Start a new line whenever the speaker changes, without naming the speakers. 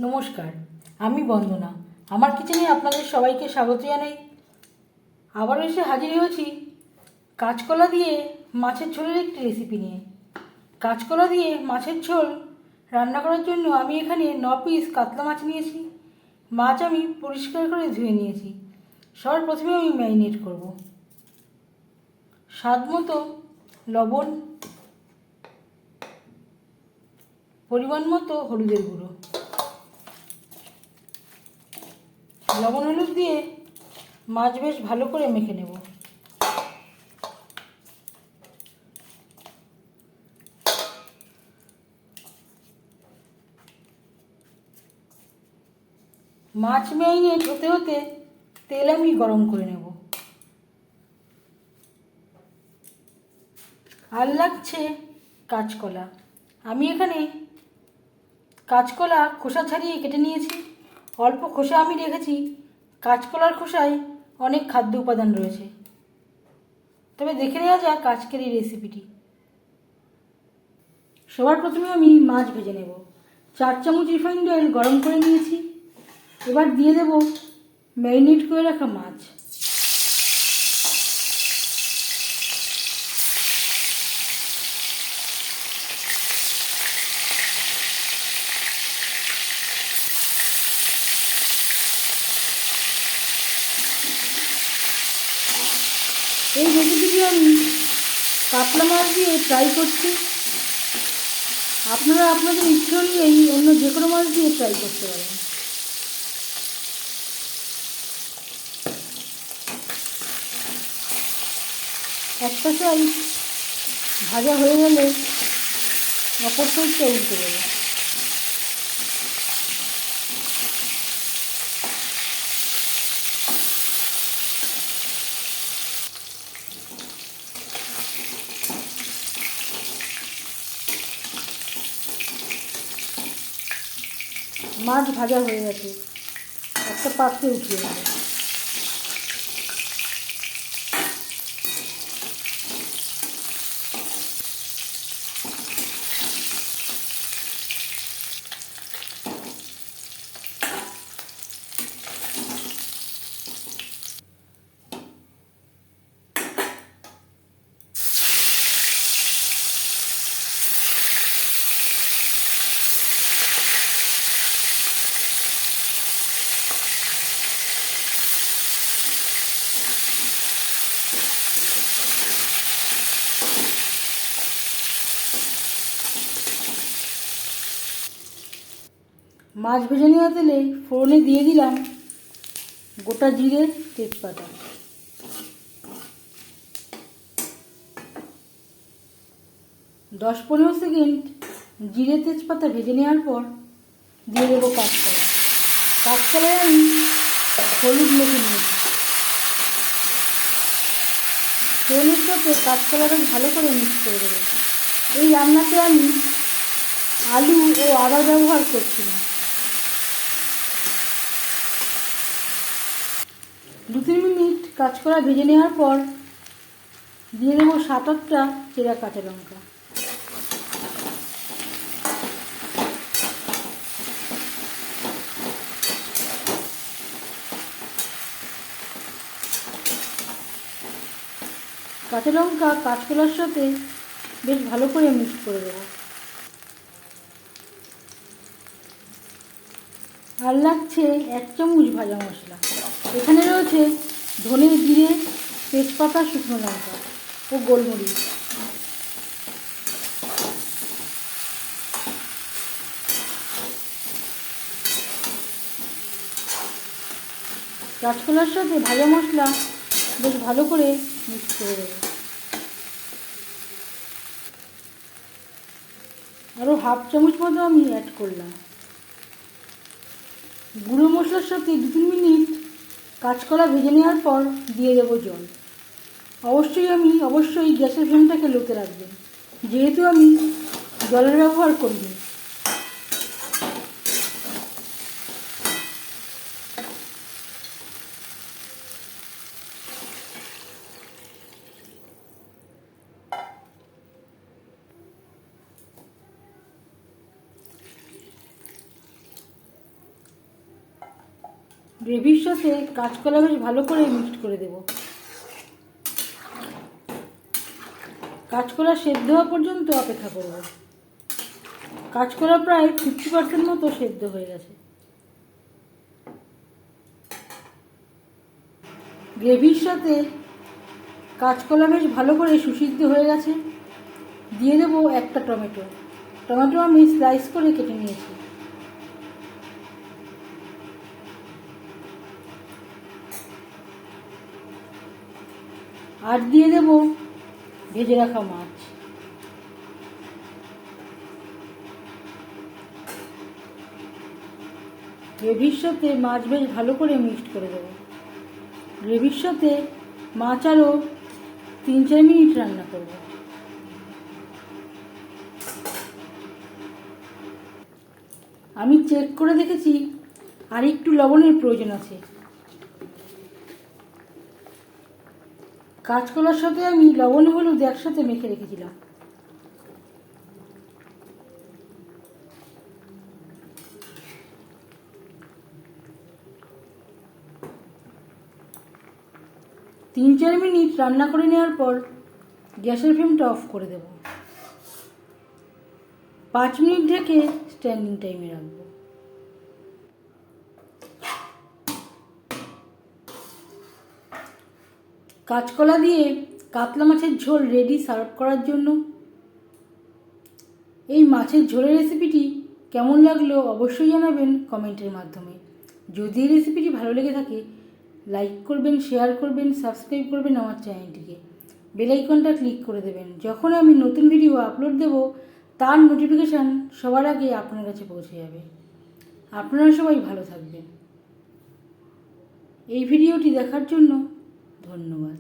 নমস্কার, আমি বন্দনা। আমার কিচেনে আপনাদের সবাইকে স্বাগত জানাই। আবার এসে হাজির হয়েছি কাঁচকলা দিয়ে মাছের ঝোলের একটি রেসিপি নিয়ে। কাঁচকলা দিয়ে মাছের ঝোল রান্না করার জন্য আমি এখানে 9 পিস কাতলা মাছ নিয়েছি। মাছ আমি পরিষ্কার করে ধুয়ে নিয়েছি। সবার প্রথমে আমি ম্যারিনেট করব। স্বাদ মতো লবণ, পরিমাণ মতো হলুদের গুঁড়ো, লবণ হলুদ দিয়ে মাছ বেশ ভালো করে মেখে নেব। মাছ ম্যারিনেট হতে হতে তেল আমি গরম করে নেব। আর লাগছে কাঁচকলা। আমি এখানে কাঁচকলা খোসা ছাড়িয়ে কেটে নিয়েছি। অল্প খোসা আমি রেখেছি। কাঁচকলার খোসায় অনেক খাদ্য উপাদান রয়েছে। তবে দেখে নেওয়া যাক আজকের এই রেসিপিটি। সবার প্রথমে আমি মাছ ভেজে নেব। 4 চামচ রিফাইন্ড অয়েল গরম করে নিয়েছি। এবার দিয়ে দেব ম্যারিনেট করে রাখা মাছ। এই রেসিপিটি আমি কাতলা মাছ দিয়ে ট্রাই করছি। আপনারা আপনাদের ইচ্ছে অনুযায়ী অন্য যে কোনো মাছ দিয়ে ট্রাই করতে পারেন। একটা সাইড ভাজা হয়ে গেলে অপর সাইডটা উল্টে দেবো। মাছ ভাজা হয়ে গেছে, একটা পাত্রে উঠিয়ে নেব। মাছ ভেজে নেওয়া তেলে ফোড়নে দিয়ে দিলাম গোটা জিরে, তেজপাতা। দশ 15 সেকেন্ড জিরে তেজপাতা ভেজে নেওয়ার পর দিয়ে দেবো কাঁচকলা। কাঁচকলায় আমি হলুদ মেখে নিয়েছি। ফোড়নের সাথে কাঁচকলাটা ভালো করে মিক্স করে দেবো। এই রান্নাতে আমি আলু ও আদা ব্যবহার করছি না। 2-3 মিনিট কাঁচকলা ভেজে নেওয়ার পর দিয়ে দেবো 7-8টা চেরা কাঁচা লঙ্কা। কাঁচা লঙ্কা কাঁচকলার সাথে বেশ ভালো করে মিক্স করে দেবো। আর লাগছে 1 চামচ ভাজা মশলা। এখানে রয়েছে ধনে, জিরে, তেজপাতা, শুকনো লঙ্কা ও গোলমরিচ। কাঁচকলার সাথে ভাজা মশলা বেশ ভালো করে মিক্স করে দেবো। আরও 1/2 চামচ মতো আমি অ্যাড করলাম। গুঁড়ো মশলার সাথে 2-3 মিনিট কাঁচকলা ভেজে নেওয়ার পর দিয়ে দেবো জল। অবশ্যই গ্যাসের ফ্লেমটাকে লোতে রাখবেন, যেহেতু আমি জলের ব্যবহার করিনি। গ্রেভির সাথে কাঁচকলা বেশ ভালো করে মিক্সড করে দেব। কাঁচকলা সেদ্ধ হওয়া পর্যন্ত অপেক্ষা করব। কাঁচকলা প্রায় 50% মতো সেদ্ধ হয়ে গেছে। গ্রেভির সাথে কাঁচকলা বেশ ভালো করে সুসিদ্ধ হয়ে গেছে। দিয়ে দেব একটা টমেটো। টমেটো আমি স্লাইস করে কেটে নিয়েছি। আর দিয়ে দেব ভেজে রাখা মাছ। গ্রেভির সাথে মাছ বেশ ভালো করে মিক্সড করে দেব। গ্রেভির সাথে মাছ আরও 3-4 মিনিট রান্না করব। আমি চেক করে দেখেছি আর একটু লবণের প্রয়োজন আছে। কাঁচকলার সাথে আমি লবণ হলুদ একসাথে মেখে রেখেছিলাম। তিন 4 মিনিট রান্না করে নেওয়ার পর গ্যাসের ফ্লেমটা অফ করে দেব। 5 মিনিট ঢেকে স্ট্যান্ডিং টাইমে রাখবো। কাঁচকলা দিয়ে কাতলা মাছের ঝোল রেডি সার্ভ করার জন্য। এই মাছের ঝোলের রেসিপিটি কেমন লাগলো অবশ্যই জানাবেন কমেন্টের মাধ্যমে। যদি এই রেসিপিটি ভালো লেগে থাকে লাইক করবেন, শেয়ার করবেন, সাবস্ক্রাইব করবেন আমার চ্যানেলটিকে। বেল আইকনটা ক্লিক করে দেবেন। যখন আমি নতুন ভিডিও আপলোড দেব তার নোটিফিকেশান সবার আগে আপনার কাছে পৌঁছে যাবে। আপনারা সবাই ভালো থাকবেন। এই ভিডিওটি দেখার জন্য ধন্যবাদ।